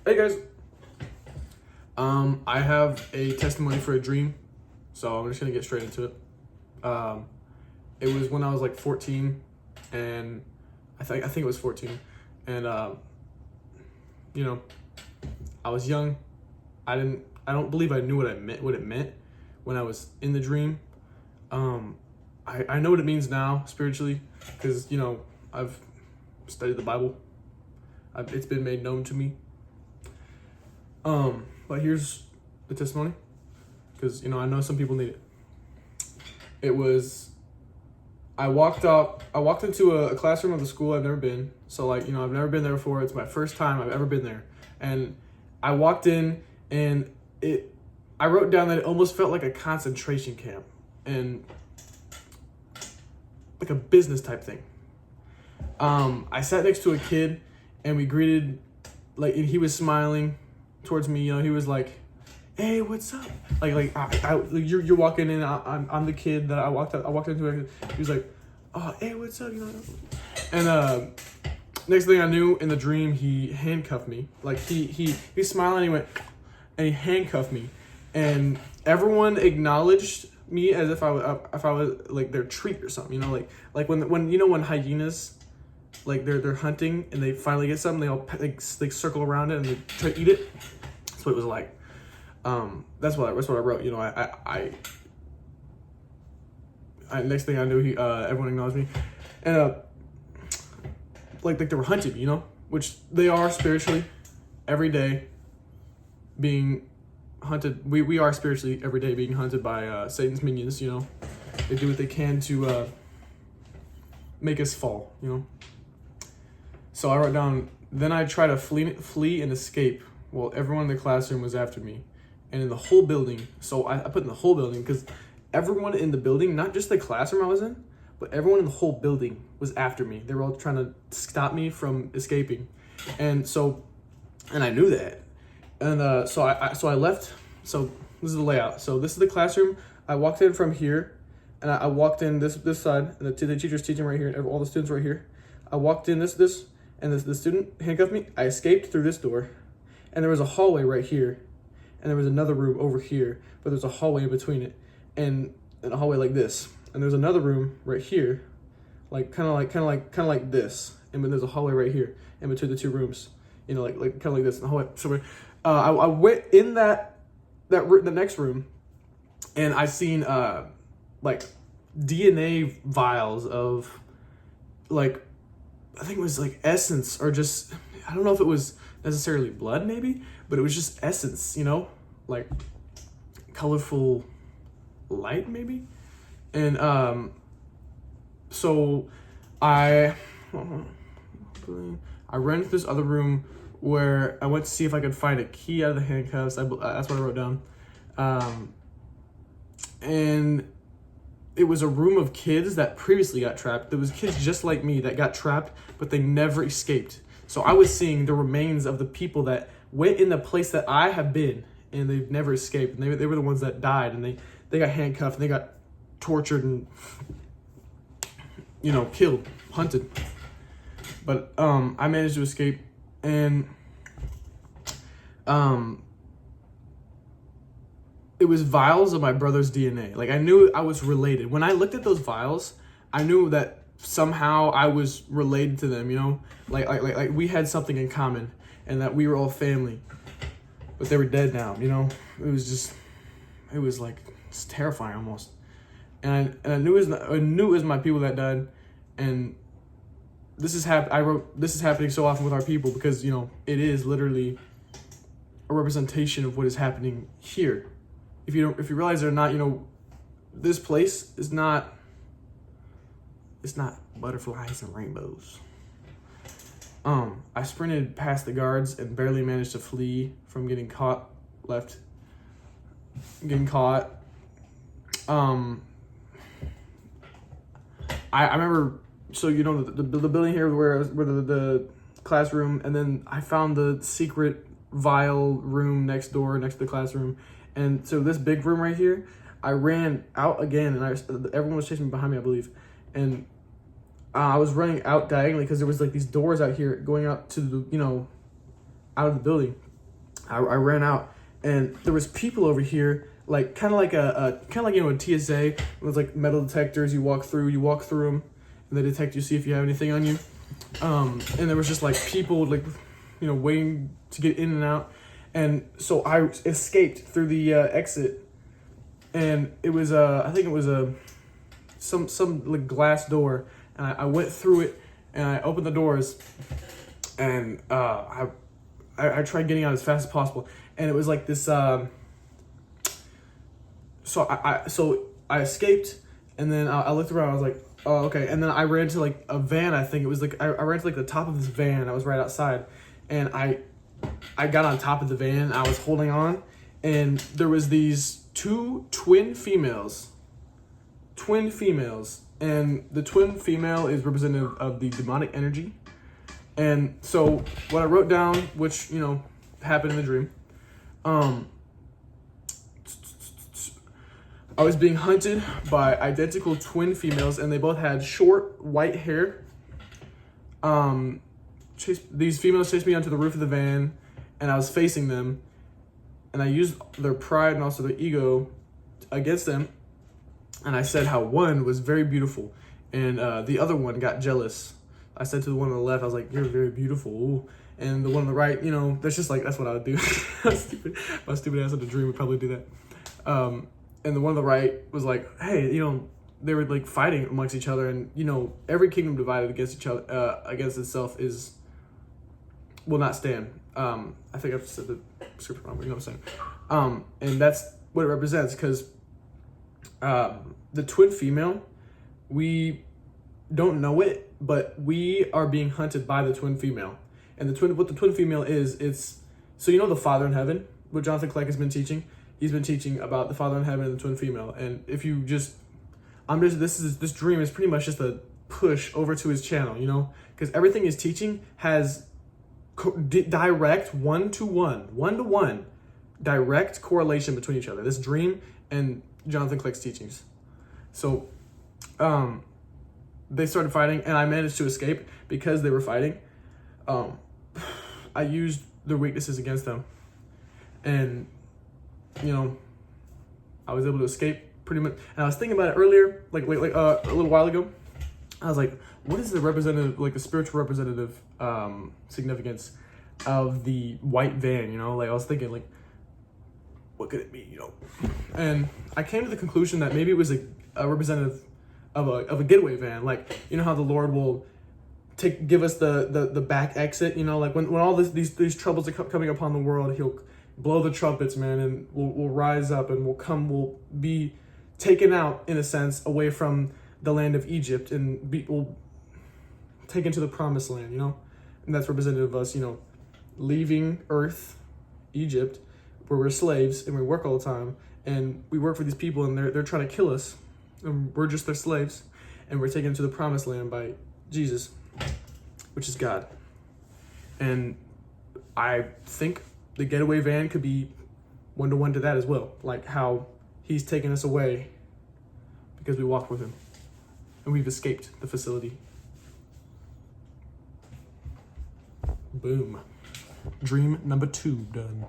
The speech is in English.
Hey guys. I have a testimony for a dream, so I'm just gonna get straight into it. It was when I was like 14, and I think it was 14, and I was young. I don't believe I knew what it meant when I was in the dream. I know what it means now spiritually, because I've studied the Bible. It's been made known to me. But here's the testimony, because I know some people need it. It was, I walked into a classroom of the school I've never been. So I've never been there before. It's my first time I've ever been there. And I walked in, and I wrote down that it almost felt like a concentration camp and like a business type thing. I sat next to a kid, and we greeted, and he was smiling towards me. He was like, "Hey, what's up?" You're walking in. I'm the kid that I walked into. He was like, "Oh, hey, what's up?" And next thing I knew, in the dream, he handcuffed me. He's smiling. He went and he handcuffed me, and everyone acknowledged me as if I was like their treat or something. When hyenas, they're hunting and they finally get something, they all circle around it and they try to eat it. That's what it was like. That's what I wrote. I next thing I knew, everyone acknowledged me, and they were hunting me, which they are spiritually every day being hunted. We are spiritually every day being hunted by Satan's minions. They do what they can to make us fall. So I wrote down, then I tried to flee and escape while everyone in the classroom was after me. And in the whole building, so I put in the whole building because everyone in the building, not just the classroom I was in, but everyone in the whole building was after me. They were all trying to stop me from escaping. And I knew that. And so I left. So this is the layout. So this is the classroom. I walked in from here, and I walked in this side, and the teacher's teaching right here, and all the students right here. I walked in this. And the student handcuffed me. I escaped through this door, and there was a hallway right here, and there was another room over here, but there's a hallway in between it, and a hallway like this, and there's another room right here, kind of like this, and then there's a hallway right here in between the two rooms, kind of like this, and the hallway. So I went in the next room, and I seen DNA vials of I think it was essence, or just, I don't know if it was necessarily blood maybe, but it was just essence, colorful light maybe. And so I ran to this other room where I went to see if I could find a key out of the handcuffs. That's what I wrote down. And it was a room of kids that previously got trapped. There was kids just like me that got trapped, but they never escaped. So I was seeing the remains of the people that went in the place that I have been, and they've never escaped. And they were the ones that died, and they got handcuffed, and they got tortured and, killed, hunted. But I managed to escape, and it was vials of my brother's DNA. I knew I was related. When I looked at those vials, I knew that somehow I was related to them, Like we had something in common, and that we were all family. But they were dead now, It was it's terrifying almost. And I knew it was my people that died, and this is happening so often with our people because, it is literally a representation of what is happening here. If you realize it or not, this place is not, it's not butterflies and rainbows. I sprinted past the guards and barely managed to flee from getting caught. I remember, so the building here where the classroom, and then I found the secret vial room next to the classroom. And so this big room right here, I ran out again, and everyone was chasing me behind me, I believe. And I was running out diagonally because there was these doors out here going out to the, out of the building. I ran out, and there was people over here, like kind of like a TSA. It was like metal detectors. You walk through them, and they detect you, see if you have anything on you. And there was just like people like, waiting to get in and out, and so I escaped through the exit, and it was I think it was some like glass door, and I went through it, and I opened the doors, and I tried getting out as fast as possible, and it was like this. So I escaped, and then I looked around. I was like, oh, okay. And then I ran to like a van. I think it was like I ran to like the top of this van. I was right outside, and I got on top of the van. I was holding on, and there was these two twin females, and the twin female is representative of the demonic energy. And so what I wrote down, which happened in the dream, I was being hunted by identical twin females, and they both had short white hair. These females chased me onto the roof of the van, and I was facing them, and I used their pride and also their ego against them, and I said how one was very beautiful, and the other one got jealous. I said to the one on the left, I was like, "You're very beautiful," ooh. And the one on the right, that's what I would do. My stupid ass in the dream would probably do that. And the one on the right was like, hey, they were like fighting amongst each other, and every kingdom divided against each other, against itself will not stand. I think I've said the scripture wrong, but you know what I'm saying. And that's what it represents, because the twin female, we don't know it, but we are being hunted by the twin female. And what the twin female is, so the Father in heaven, what Jonathan Clegg has been teaching. He's been teaching about the Father in heaven and the twin female. And if you this dream is pretty much just a push over to his channel, because everything he's teaching has direct one-to-one direct correlation between each other. This dream and Jonathan Click's teachings. So, they started fighting, and I managed to escape because they were fighting. I used their weaknesses against them, and I was able to escape pretty much. And I was thinking about it earlier, like a little while ago. I was like, what is the representative, like the spiritual representative significance of the white van? Like I was thinking, like, what could it be? And I came to the conclusion that maybe it was a representative of a getaway van. Like, how the Lord will give us the back exit. Like when all these troubles are coming upon the world, He'll blow the trumpets, man, and we'll rise up, and we'll be taken out, in a sense, away from the land of Egypt, and we'll taken to the promised land, and that's representative of us, leaving Earth, Egypt, where we're slaves and we work all the time, and we work for these people, and they're trying to kill us, and we're just their slaves, and we're taken to the promised land by Jesus, which is God. And I think the getaway van could be one-to-one to that as well. Like how He's taken us away because we walked with Him and we've escaped the facility. Boom. Dream number 2 done.